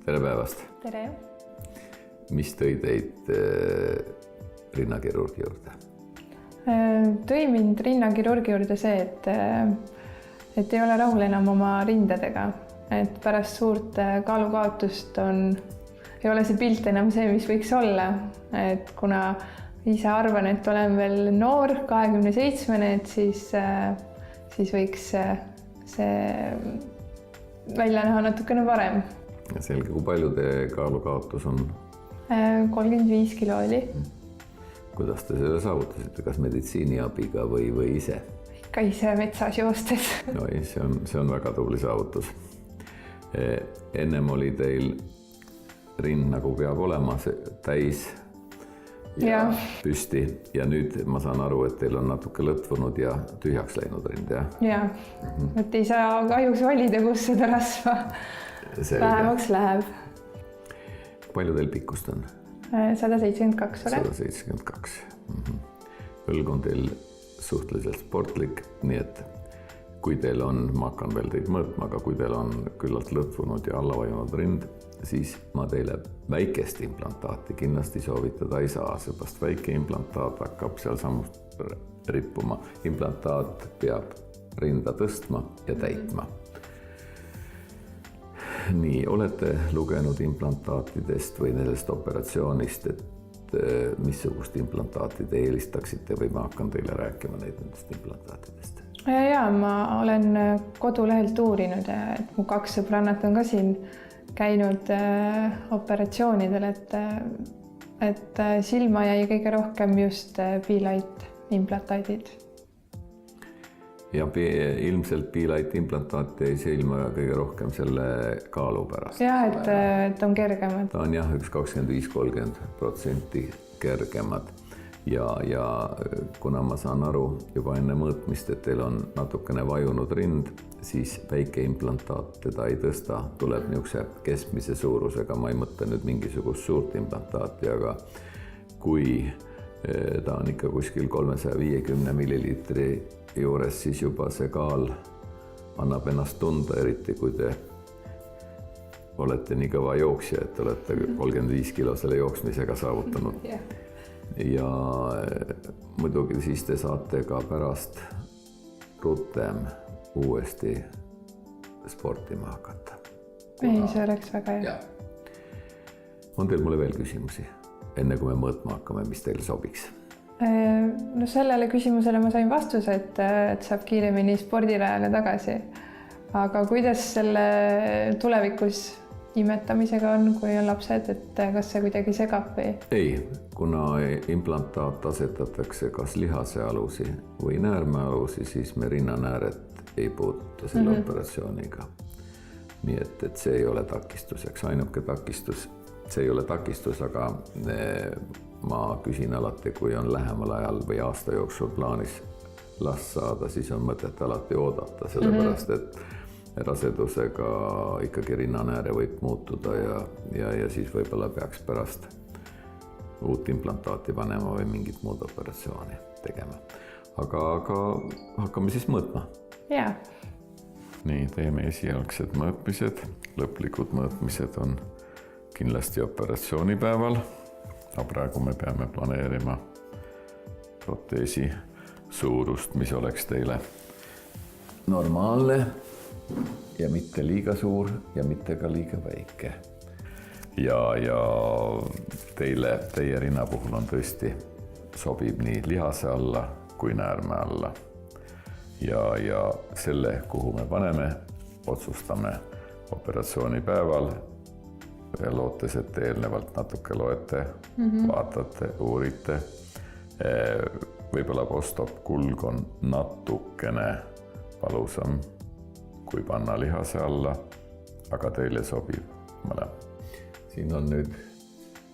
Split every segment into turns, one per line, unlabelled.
Tere päevast!
Tere!
Mis tõi teid rinnakirurgi juurde?
Tõi mind rinnakirurgi juurde see, et ei ole rahul enam oma rindadega. Et pärast suurt kaalukaotust ei ole see pilt enam see, mis võiks olla. Et kuna ise arvan, et olen veel noor, 27, et siis võiks see välja näha natukene parem.
Selge, kui palju te kaalukaotus on?
35 kilo oli.
Kuidas te selle saavutasite? Kas meditsiiniabiga või ise?
Ikka ise metsas joostes.
No ei, see on väga tubli saavutus. Ennem oli teil rind nagu peab olema täis ja püsti. Ja nüüd ma saan aru, et teil on natuke lõtvunud ja tühjaks läinud rind, jah?
Jah, et ei saa kahjuks valida, kus seda rasva vähemaks läheb.
Palju teil pikkust on?
172 ole.
172. Õlg on teil suhteliselt sportlik, nii et kui teil on, ma hakkan veel teid mõõtma, aga kui teil on küllalt lõtvunud ja allavajunud rind, siis ma teile väikest implantaati kindlasti soovitada ei saa, seepärast väike implantaat hakkab seal sammust rippuma. Implantaat peab rinda tõstma ja täitma. Nii, olete lugenud implantaatidest või nendest operatsioonist, et missugust implantaati te eelistaksite või ma hakkan teile rääkima nendest implantaatidest?
Ja, ma olen kodulehelt uurinud, et mu 2 sõbrannat on ka siin käinud operatsioonidel, et silma jäi kõige rohkem just Be-Light implantaadid. Ja
ilmselt Be-Light implantaat jäi silma kõige rohkem selle kaalu pärast.
Ja, et on kergemad.
Ta on jah, 25-30% kergemad. Ja kuna ma saan aru juba enne mõõtmist, et teil on natukene vajunud rind, siis väike implantaat teda ei tõsta, tuleb niisuguse keskmise suurusega, ma ei mõtle nüüd mingisugust suurt implantaati, aga kui ta on ikka kuskil 350 milliliitri juures, siis juba see kaal annab ennast tunda, eriti kui te olete nii kõva jooksja, et olete 35 kilo selle jooksmisega saavutanud. Ja muidugi siis te saate ka pärast rutem uuesti sportima hakata.
Ei, see oleks väga hea.
On teil mulle veel küsimusi, enne kui me mõõtma hakkame, mis teil sobiks?
No sellele küsimusele ma sain vastuse, et saab kiiremini spordirajale tagasi. Aga kuidas selle tulevikus imetamisega on, kui on lapsed, et kas see kuidagi segab või?
Ei, kuna implantaat asetatakse kas lihasealusi või näärmealusi, siis me rinnanääret ei puuduta selle operatsiooniga. Nii et see ei ole takistuseks. Ainuke takistus, see ei ole takistus, aga ma küsin alati, kui on lähemal ajal või aasta jooksul plaanis last saada, siis on mõtet alati oodata, sellepärast et rasedusega ikkagi rinnanääre võib muutuda ja siis võib-olla peaks pärast uut implantaati panema või mingit muud operatsiooni tegema. Aga hakkame siis mõõtma.
Jaa.
Nii, teeme esialgsed mõõtmised. Lõplikud mõõtmised on kindlasti operatsioonipäeval. Aga praegu me peame planeerima proteesi suurust, mis oleks teile normaalne ja mitte liiga suur ja mitte ka liiga väike. Ja teie rinna puhul on tõesti sobib nii lihase alla kui näärme alla. Ja selle, kuhu me paneme, otsustame operatsioonipäeval. Lootes, et eelnevalt natuke loete, vaatate, uurite. Võib-olla postop kulg on natukene valusam, kui panna lihase alla, aga teile sobib mõlem. Siin on nüüd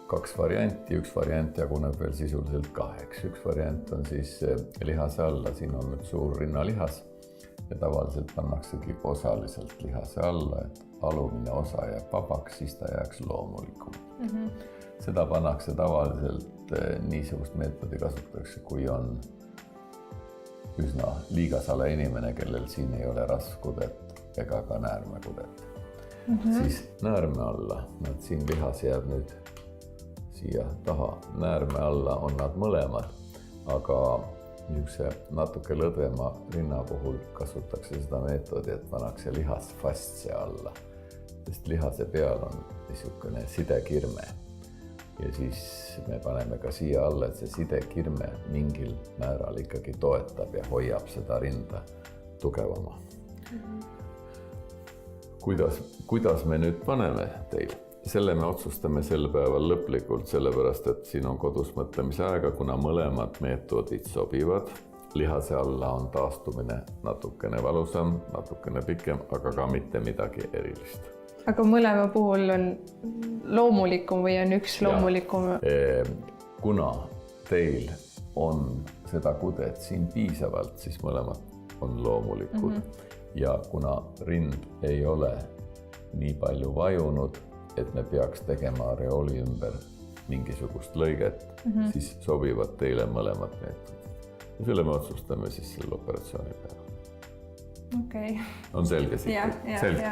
2 varianti, üks variant jaguneb veel sisuliselt 2. Üks variant on siis lihase alla, siin on nüüd suur rinnalihas ja tavaliselt pannaksegi osaliselt lihase alla, et alumine osa jääb vabaks, siis ta jääks loomulikum. Seda pannakse tavaliselt niisugust meetodi kasutatakse, kui on üsna liigasale inimene, kellel siin ei ole rasvkudet ega ka näärmekudet. siis näärme alla, nad siin lihas jääb nüüd siia taha, näärme alla on nad mõlemad, aga niisuguse natuke lõdvema rinna puhul kasutatakse seda meetodi, et pannakse lihas fastsea alla, sest lihase peal on niisugune sidekirme ja siis me paneme ka siia alla, et see sidekirme mingil määral ikkagi toetab ja hoiab seda rinda tugevama. Kuidas me nüüd paneme teil? Selle me otsustame sel päeval lõplikult, sellepärast et siin on kodus mõtlemise aega, kuna mõlemad meetodid sobivad. Lihase alla on taastumine natukene valusam, natukene pikem, aga ka mitte midagi erilist.
Aga mõlema puhul on loomulikum või on üks loomulikum?
Kuna teil on seda kudet siin piisavalt, siis mõlemad on loomulikud. Ja kuna rind ei ole nii palju vajunud, et me peaks tegema areooli ümber mingisugust lõiget, siis sobivad teile mõlemad meetodid. Ja selle me otsustame siis selle operatsiooni peale.
Okay.
On selge siit?
Selge.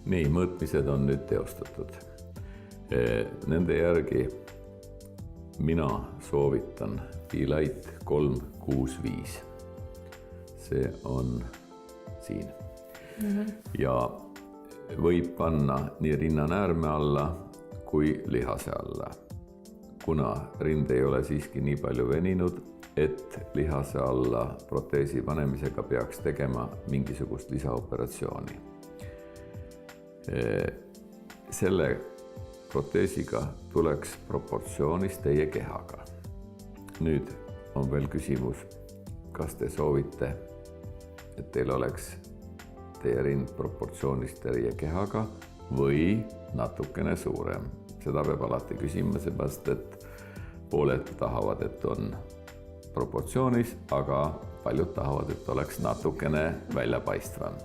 Nii, mõõtmised on nüüd teostatud. Nende järgi mina soovitan Be-Light 365. See on siin. Ja võib panna nii rinnanäärme alla kui lihase alla. Kuna rind ei ole siiski nii palju veninud, et lihase alla proteesi panemisega peaks tegema mingisugust lisaoperatsiooni. Selle proteesiga tuleks proportsioonis teie kehaga. Nüüd on veel küsimus, kas te soovite, et teil oleks teie rind proportsioonis teie kehaga või natukene suurem. Seda peab alati küsima, seepärast, et pooled tahavad, et on proportsioonis, aga paljud tahavad, et oleks natukene väljapaistvam.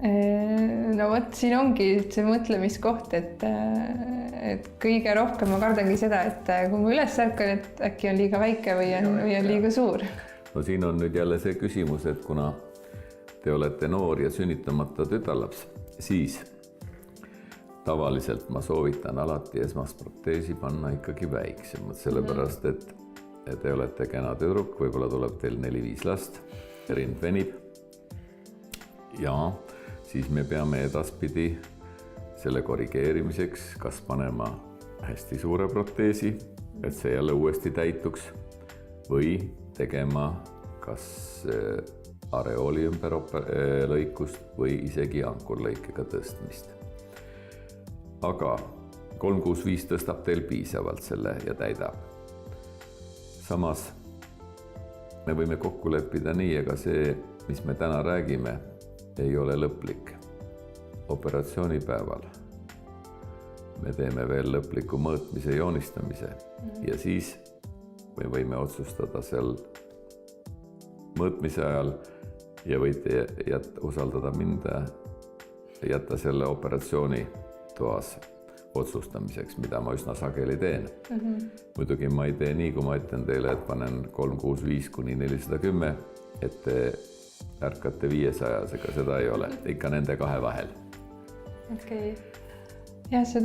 No vot, siin ongi see mõtlemiskoht, et kõige rohkem ma kardangi seda, et kui ma üles ärkan, et äkki on liiga väike või on liiga suur.
No siin on nüüd jälle see küsimus, et kuna te olete noor ja sünnitamata tütarlaps, siis tavaliselt ma soovitan alati esmasproteesi panna ikkagi väiksemad, sellepärast, et te olete kena tüdruk, võib-olla tuleb teil 4-5 last, rind venib. Ja siis me peame edaspidi selle korrigeerimiseks kas panema hästi suure proteesi, et see jälle uuesti täituks, või tegema kas areooli ümber lõikust või isegi ankurlõikega tõstmist. Aga 365 tõstab teil piisavalt selle ja täidab. Samas me võime kokku leppida nii, ega see, mis me täna räägime, ei ole lõplik. Operatsioonipäeval me teeme veel lõpliku mõõtmise joonistamise ja siis me võime otsustada seal mõõtmise ajal ja võite usaldada mind, jätta selle operatsiooni toas otsustamiseks, mida ma üsna sageli teen. Muidugi ma ei tee nii, kui ma ütlen teile, et panen 365 kuni 410, et te ärkate 500-sega, seda ei ole, ikka nende kahe vahel.
Okei. Jah, see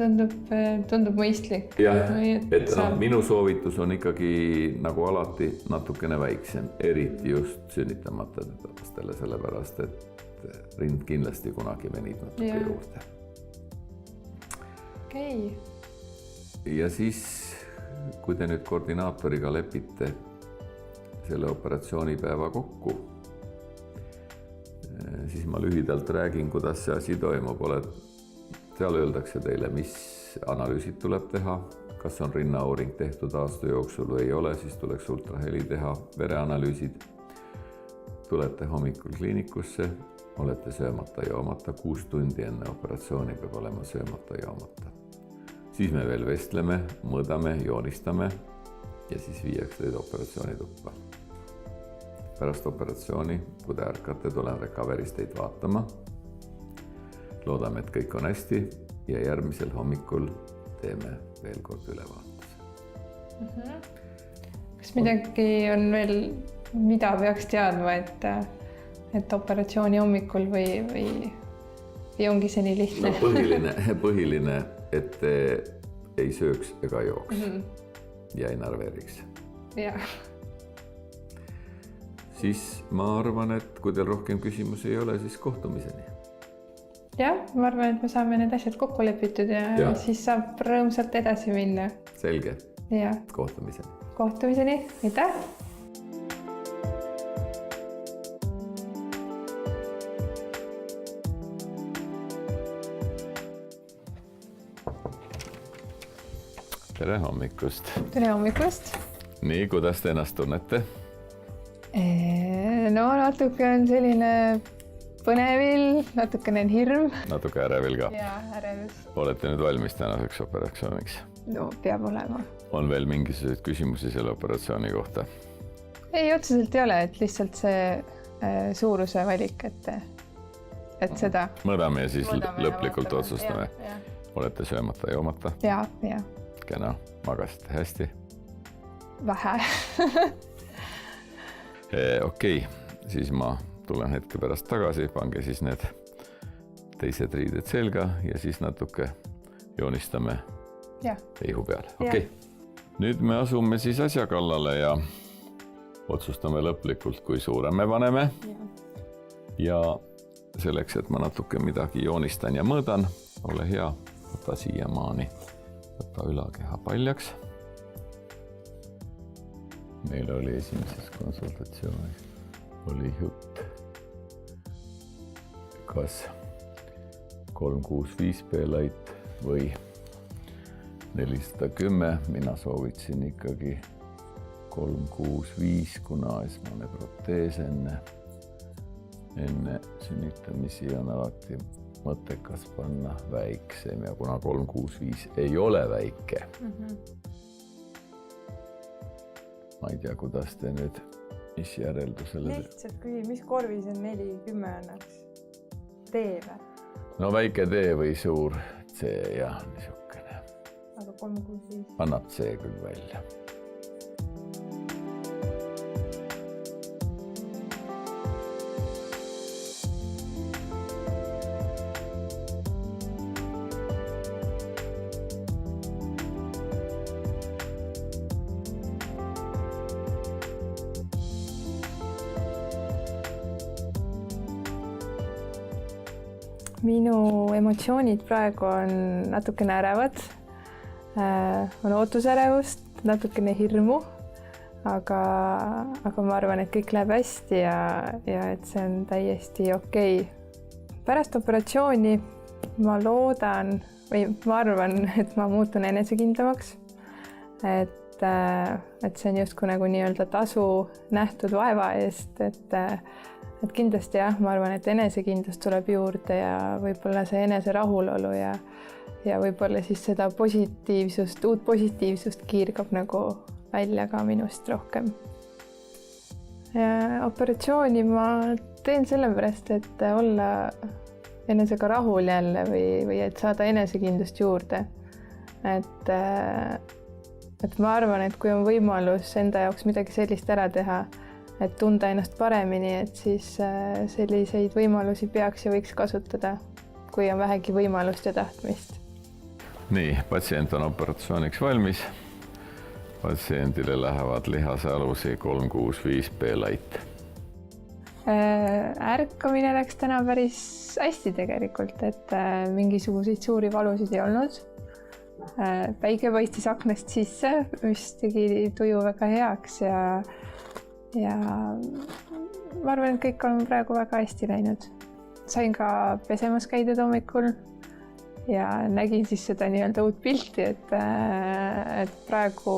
tundub mõistlik.
Jah, et minu soovitus on ikkagi nagu alati natukene väiksem, eriti just sünnitamata tütarlastele, sellepärast, et rind kindlasti kunagi venib natuke juurde.
Okei.
Ja siis, kui te nüüd koordinaatoriga lepite selle operatsioonipäeva kokku, siis ma lühidalt räägin, kuidas see asi toimub. Seal öeldakse teile, mis analüüsid tuleb teha, kas on rinnauuring tehtud aasta jooksul või ei ole, siis tuleks ultraheli teha, vereanalüüsid. Tulete hommikul kliinikusse, olete söömata-joomata, 6 tundi enne operatsiooni peab olema söömata-joomata. Siis me veel vestleme, mõõdame, joonistame ja siis viiakse teid operatsioonituppa. Pärast operatsiooni, kui te ärkate, tulen recoveris teid vaatama. Loodame, et kõik on hästi ja järgmisel hommikul teeme veel kord ülevaatuse.
Kas midagi on veel, mida peaks teadma, et operatsiooni hommikul või või ongi see nii lihtne?
No põhiline, et te ei sööks ega jooks ja ei närveeriks.
Jah.
Siis ma arvan, et kui teil rohkem küsimusi ei ole, siis kohtumiseni.
Jah, ma arvan, et me saame need asjad kokku lepitud ja siis saab rõõmsalt edasi minna.
Selge.
Ja.
Kohtumiseni.
Kohtumiseni. Aitäh!
Tere hommikust!
Tere hommikust!
Nii, kuidas te ennast tunnete?
No natuke on selline põnevil, natukene on hirm.
Natuke ärevil ka?
Jaa, ärevus.
Olete nüüd valmis tänaseks operatsiooniks?
No, peab olema. On
veel mingisuguseid küsimusi selle operatsiooni kohta?
Ei, otseselt ei ole, et lihtsalt see suuruse valik, et seda...
Mõõdame ja siis lõplikult otsustame. Olete söömata ja joomata?
Jaa.
Kena, magasite hästi?
Vähe.
Okei, siis ma tulen hetke pärast tagasi, pange siis need teised riided selga ja siis natuke joonistame ihu peale. Okei. Nüüd me asume siis asja kallale ja otsustame lõplikult, kui suure me paneme. Ja selleks, et ma natuke midagi joonistan ja mõõdan, ole hea, võta siia maani. Võta ülakeha paljaks. Meil oli esimeses konsultatsioonis oli jutt, kas 365B light või 410. Mina soovitsin ikkagi 365, kuna esmane protees enne sünnitamisi on alati mõttekas panna väiksem ja kuna 365 ei ole väike. Ma ei tea, kuidas te nüüd, mis järeldusele...
Lihtsalt küsi, mis korvis on 4-10 annaks? D või?
No väike D või suur C, jah, niisugune.
Aga 365?
Annab C küll välja.
Minu emotsioonid praegu on natukene ärevad, on ootusärevust, natukene hirmu, aga ma arvan, et kõik läheb hästi ja et see on täiesti okei. Pärast operatsiooni ma loodan või ma arvan, et ma muutun enesekindlamaks, et see on justkui nagu nii-öelda tasu nähtud vaeva eest, et kindlasti jah, ma arvan, et enesekindlust tuleb juurde ja võib-olla see enese rahulolu ja võib-olla siis seda positiivsust, uut positiivsust kiirgab nagu välja ka minust rohkem. Ja operatsiooni ma teen sellepärast, et olla enesega rahul jälle või et saada enesekindlust juurde. Et ma arvan, et kui on võimalus enda jaoks midagi sellist ära teha, et tunda ennast paremini, et siis selliseid võimalusi peaks ja võiks kasutada, kui on vähegi võimalust ja tahtmist.
Nii, patsient on operatsiooniks valmis. Patsiendile lähevad lihasealusi 365B light. Ärkamine läks täna päris hästi tegelikult, et mingisuguseid suuri valusid ei olnud. Päike paistis aknast sisse, mis tegi tuju väga heaks ja ma arvan, et kõik on praegu väga hästi läinud. Sain ka pesemas käidud hommikul ja nägin siis seda nii-öelda uut pilti, et praegu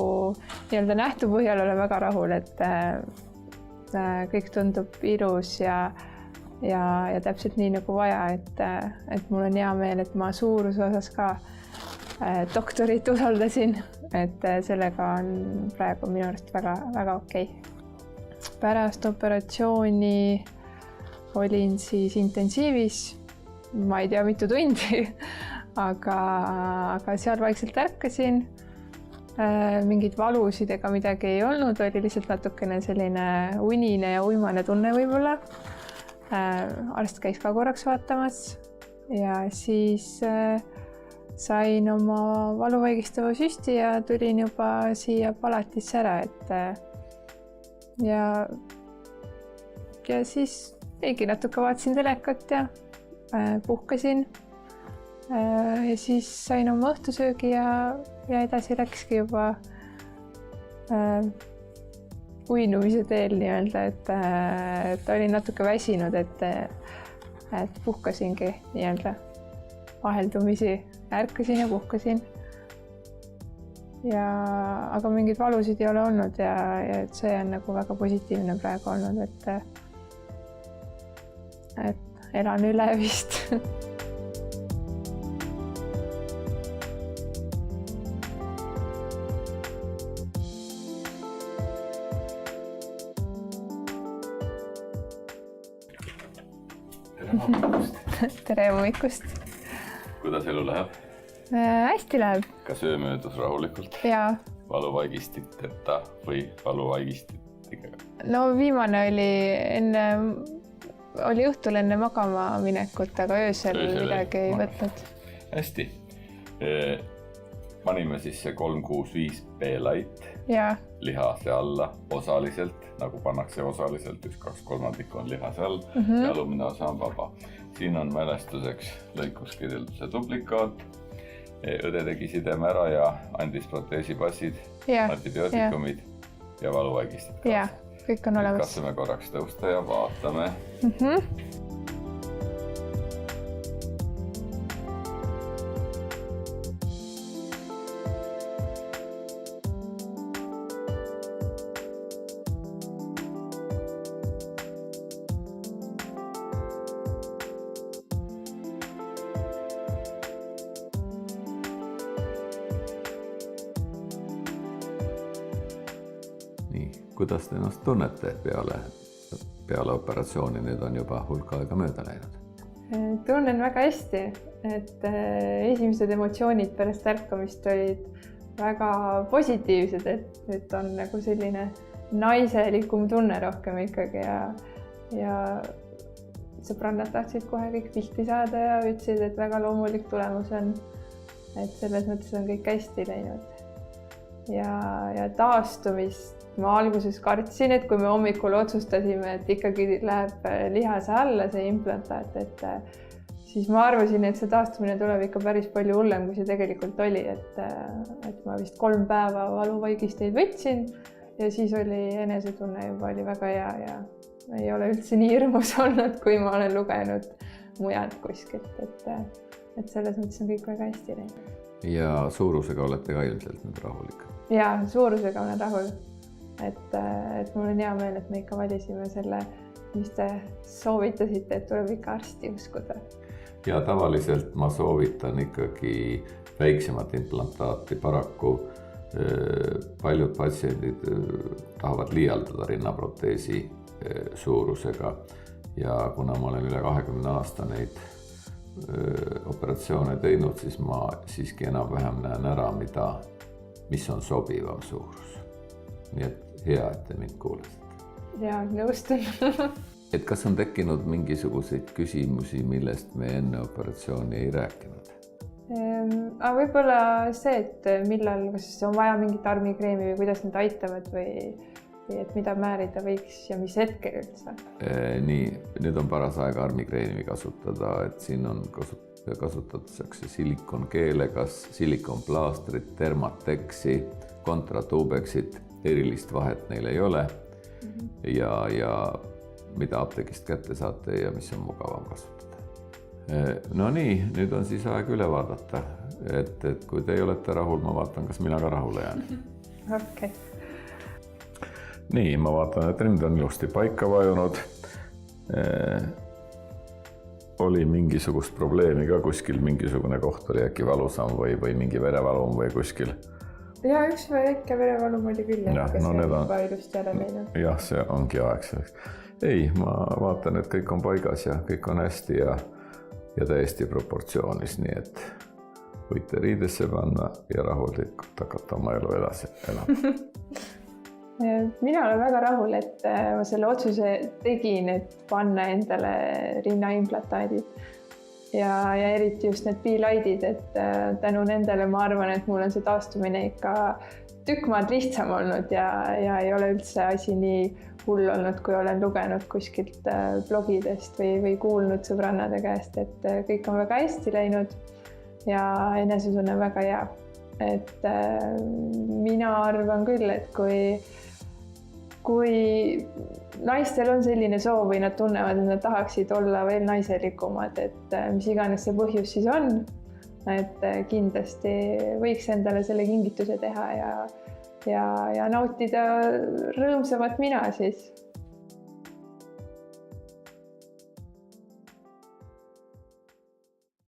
nii-öelda nähtu põhjal olen väga rahul, et kõik tundub ilus ja täpselt nii nagu vaja, et mul on hea meel, et ma suuruse osas ka doktorit usaldasin, et sellega on praegu minu arust väga okei. Pärast operatsiooni olin siis intensiivis, ma ei tea mitu tundi, aga seal vaikselt ärkasin. Mingid valusid ega midagi ei olnud, oli lihtsalt natukene selline unine ja uimane tunne võib-olla. Arst käis ka korraks vaatamas,
ja siis sain oma valuvaigistava süsti ja tulin juba siia palatisse ära, et ja siis natuke vaatasin telekat ja puhkasin. Ja siis sain oma õhtusöögi ja edasi läkski juba uinumise teel nii-öelda, et olin natuke väsinud, et puhkasingi nii-öelda vaheldumisi, ärkasin ja puhkasin. Aga mingeid valusid ei ole olnud ja et see on nagu väga positiivne praegu olnud, et elan üle vist. Tere hommikust!
Kuidas elu läheb?
Hästi läheb.
Kas öö möödus rahulikult?
Jaa.
Valuvaigistiteta või valuvaigistitega?
No viimane oli õhtul enne magama minekut, aga öösel midagi ei võtnud.
Hästi. Panime siis see 365 B-light lihase alla osaliselt, nagu pannakse osaliselt, 1/2 on lihase all ja alumine osa on vaba. Siin on mälestuseks lõikuskirjelduse duplikaat. Õde tegi sideme ära ja andis proteesipassid, antibiootikumid ja valuvaigistid.
Jaa, kõik on olemas.
Katsume korraks tõusta ja vaatame.
Kuidas te ennast tunnete peale operatsiooni? Nüüd on juba hulk aega mööda läinud.
Tunnen väga hästi, et esimesed emotsioonid pärast ärkamist olid väga positiivsed, et on nagu selline naiselikum tunne rohkem ikkagi ja sõbrannad tahtsid kohe kõik pilti saada ja ütlesid, et väga loomulik tulemus on, et selles mõttes on kõik hästi läinud ja taastumist. Ma alguses kartsin, et kui me hommikul otsustasime, et ikkagi läheb lihase alla see implantaat, siis ma arvasin, et see taastumine tuleb ikka päris palju hullem, kui see tegelikult oli, et ma vist 3 päeva valuvaigisteid võtsin ja siis oli enesetunne juba oli väga hea ja ei ole üldse nii hirmus olnud, kui ma olen lugenud mujalt kuskilt, et selles mõttes on kõik väga hästi läinud.
Ja suurusega olete ka ilmselt nüüd rahulik?
Jaa, suurusega olen rahul. Et mul on hea meel, et me ikka valisime selle, mis te soovitasite, et tuleb ikka arsti uskuda.
Ja tavaliselt ma soovitan ikkagi väiksemat implantaati. Paraku paljud patsiendid tahavad liialdada rinnaproteesi suurusega ja kuna ma olen üle 20 aasta neid operatsioone teinud, siis ma siiski enam-vähem näen ära, mis on sobivam suurus. Nii et hea, et te mind kuulasite.
Jaa, nõustun.
Et kas on tekkinud mingisuguseid küsimusi, millest me enne operatsiooni ei rääkinud?
Võib-olla see, et millal, kas on vaja mingit armikreemi või kuidas need aitavad või et mida määrida võiks ja mis hetkel üldse?
Nii, nüüd on paras aega armikreemi kasutada, et siin on kasutatakse silikonkeelegas, silikonplaastrit, Dermateksi, Contratubexit. Erilist vahet neil ei ole ja mida apteegist kätte saate ja mis on mugavam kasutada. No nii, nüüd on siis aeg üle vaadata, et kui te olete rahul, ma vaatan, kas mina ka rahule jään.
Okay.
Nii, ma vaatan, et rind on ilusti paika vajunud. Oli mingisugust probleemi ka kuskil, mingisugune koht oli äkki valusam või mingi verevalum või kuskil?
Ja üks väike verevalum oli küll, kes on juba ilusti ära läinud.
Jah, see ongi aeg selleks. Ei, ma vaatan, et kõik on paigas ja kõik on hästi ja täiesti proportsioonis, nii et võite riidesse panna ja rahulikult hakata oma elu edasi elama.
Mina olen väga rahul, et ma selle otsuse tegin, et panna endale rinnaimplantaadid. ja eriti just need Be-Light'id, et tänu nendele ma arvan, et mul on see taastumine ikka tükk maad lihtsam olnud ja ei ole üldse asi nii hull olnud, kui olen lugenud kuskilt blogidest või kuulnud sõbrannade käest, et kõik on väga hästi läinud ja enesetunne on väga hea. Et mina arvan küll, et kui naistel on selline soov või nad tunnevad, et nad tahaksid olla veel naiselikumad, et mis iganes see põhjus siis on, et kindlasti võiks endale selle kingituse teha ja nautida rõõmsamat mina siis.